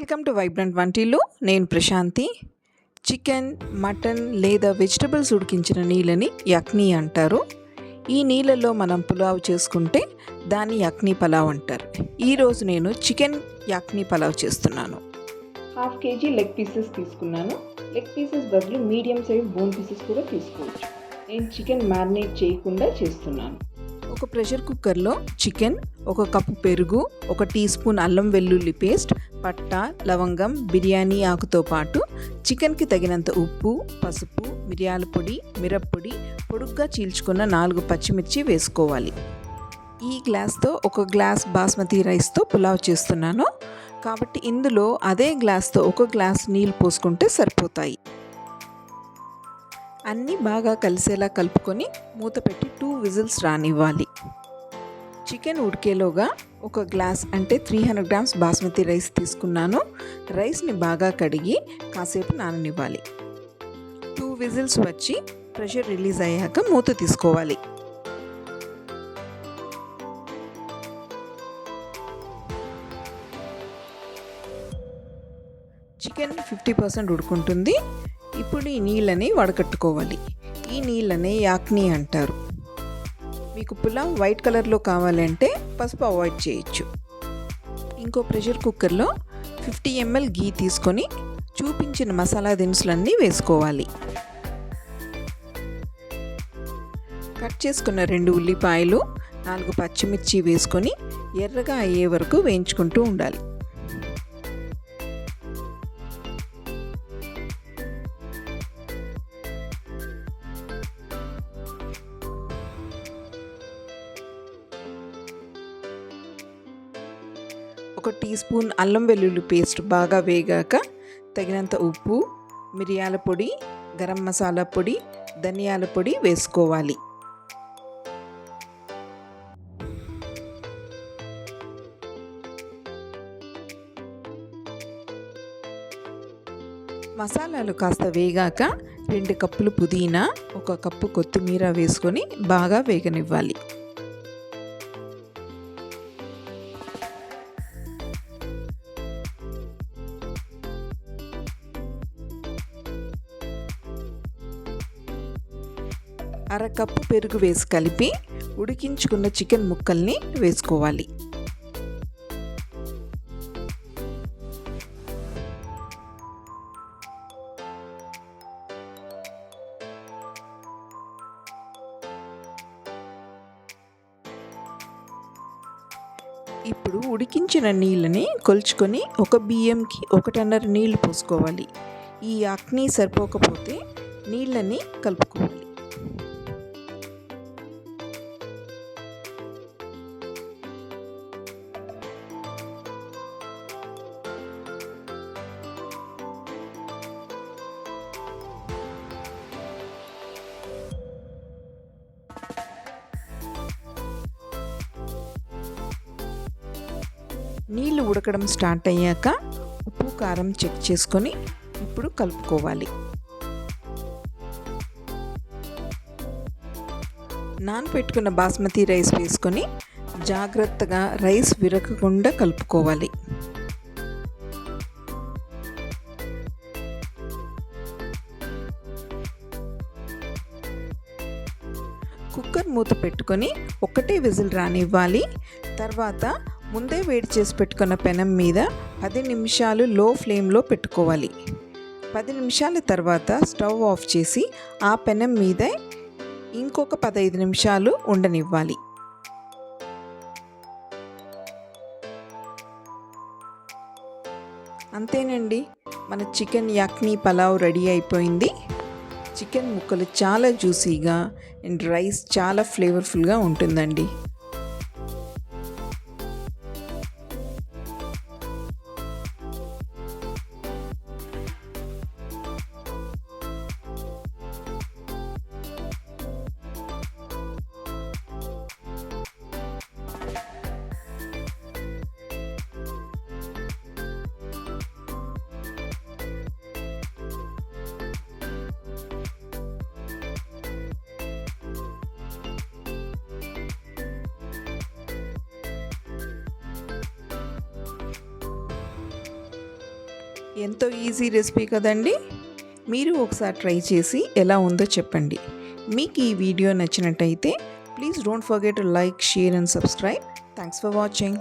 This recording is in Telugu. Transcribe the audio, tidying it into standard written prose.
వెల్కమ్ టు వైబ్రెంట్ వంటిల్లు. నేను ప్రశాంతి. చికెన్, మటన్ లేదా వెజిటబుల్స్ ఉడికించిన నీళ్ళని యక్ని అంటారు. ఈ నీళ్ళలో మనం పులావ్ చేసుకుంటే దాన్ని యక్ని పలావ్ అంటారు. ఈరోజు నేను చికెన్ యక్ని పలావ్ చేస్తున్నాను. 1/2 kg లెగ్ పీసెస్ తీసుకున్నాను. లెగ్ పీసెస్ బదులు మీడియం సైజ్ బోన్ పీసెస్ కూడా తీసుకోవచ్చు. నేను చికెన్ మ్యారినేట్ చేయకుండా చేస్తున్నాను. ఒక ప్రెషర్ కుక్కర్లో చికెన్, 1 కప్పు పెరుగు, 1 టీ స్పూన్ అల్లం వెల్లుల్లి పేస్ట్, పట్ట, లవంగం, బిర్యానీ ఆకుతో పాటు చికెన్కి తగినంత ఉప్పు, పసుపు, మిరియాల పొడి, మిరప్పొడి, పొడుగ్గా చీల్చుకున్న 4 పచ్చిమిర్చి వేసుకోవాలి. ఈ గ్లాస్తో 1 గ్లాస్ బాస్మతి రైస్తో పులావ్ చేస్తున్నాను కాబట్టి ఇందులో అదే గ్లాస్తో 1 గ్లాస్ నీళ్ళు పోసుకుంటే సరిపోతాయి. అన్నీ బాగా కలిసేలా కలుపుకొని మూత పెట్టి 2 విజిల్స్ రానివ్వాలి. చికెన్ ఉడికేలోగా 1 గ్లాస్ అంటే 300 గ్రామ్స్ బాస్మతి రైస్ తీసుకున్నాను. రైస్ని బాగా కడిగి కాసేపు నాననివ్వాలి. 2 విజిల్స్ వచ్చి ప్రెషర్ రిలీజ్ అయ్యాక మూత తీసుకోవాలి. చికెన్ 50% ఉడుకుంటుంది. ఇప్పుడు ఈ నీళ్ళని వడకట్టుకోవాలి. ఈ నీళ్ళని యాక్ని అంటారు. మీకు పులావ్ వైట్ కలర్లో కావాలంటే పసుపు అవాయిడ్ చేయొచ్చు. ఇంకో ప్రెషర్ కుక్కర్లో 50 ml గీ తీసుకొని చూపించిన మసాలా దినుసులన్నీ వేసుకోవాలి. కట్ చేసుకున్న 2 ఉల్లిపాయలు, 4 పచ్చిమిర్చి వేసుకొని ఎర్రగా అయ్యే వరకు వేయించుకుంటూ ఉండాలి. ఒక టీ స్పూన్ అల్లం వెల్లుల్లి పేస్ట్ బాగా వేగాక తగినంత ఉప్పు, మిరియాల పొడి, గరం మసాలా పొడి, ధనియాల పొడి వేసుకోవాలి. మసాలాలు కాస్త వేగాక 2 కప్పులు పుదీనా, 1 కప్పు కొత్తిమీర వేసుకొని బాగా వేగనివ్వాలి. అరకప్పు పెరుగు వేసి కలిపి ఉడికించుకున్న చికెన్ ముక్కల్ని వేసుకోవాలి. ఇప్పుడు ఉడికించిన నీళ్ళని కొలుచుకొని 1 బియ్యంకి 1.5 నీళ్లు పోసుకోవాలి. ఈ యాక్ని సరిపోకపోతే నీళ్ళని కలుపుకోవాలి. నీళ్ళు ఉడకడం స్టార్ట్ అయ్యాక ఉప్పు, కారం చెక్ చేసుకొని ఇప్పుడు కలుపుకోవాలి. నానబెట్టుకున్న బాస్మతి రైస్ వేసుకొని జాగ్రత్తగా రైస్ విరగకుండా కలుపుకోవాలి. కుక్కర్ మూత పెట్టుకొని 1 విజిల్ రానివ్వాలి. తర్వాత ముందే వేడి చేసి పెట్టుకున్న పెనం మీద 10 నిమిషాలు లో ఫ్లేమ్లో పెట్టుకోవాలి. 10 నిమిషాల తర్వాత స్టవ్ ఆఫ్ చేసి ఆ పెనం మీద ఇంకొక 15 నిమిషాలు ఉండనివ్వాలి. అంతేనండి, మన చికెన్ యక్ని పలావ్ రెడీ అయిపోయింది. చికెన్ ముక్కలు చాలా జ్యూసీగా అండ్ రైస్ చాలా ఫ్లేవర్ఫుల్గా ఉంటుందండి. ఎంతో ఈజీ రెసిపీ కదండి. మీరు ఒకసారి ట్రై చేసి ఎలా ఉందో చెప్పండి. మీకు ఈ వీడియో నచ్చినట్టయితే please don't forget to like, share and subscribe. Thanks for watching.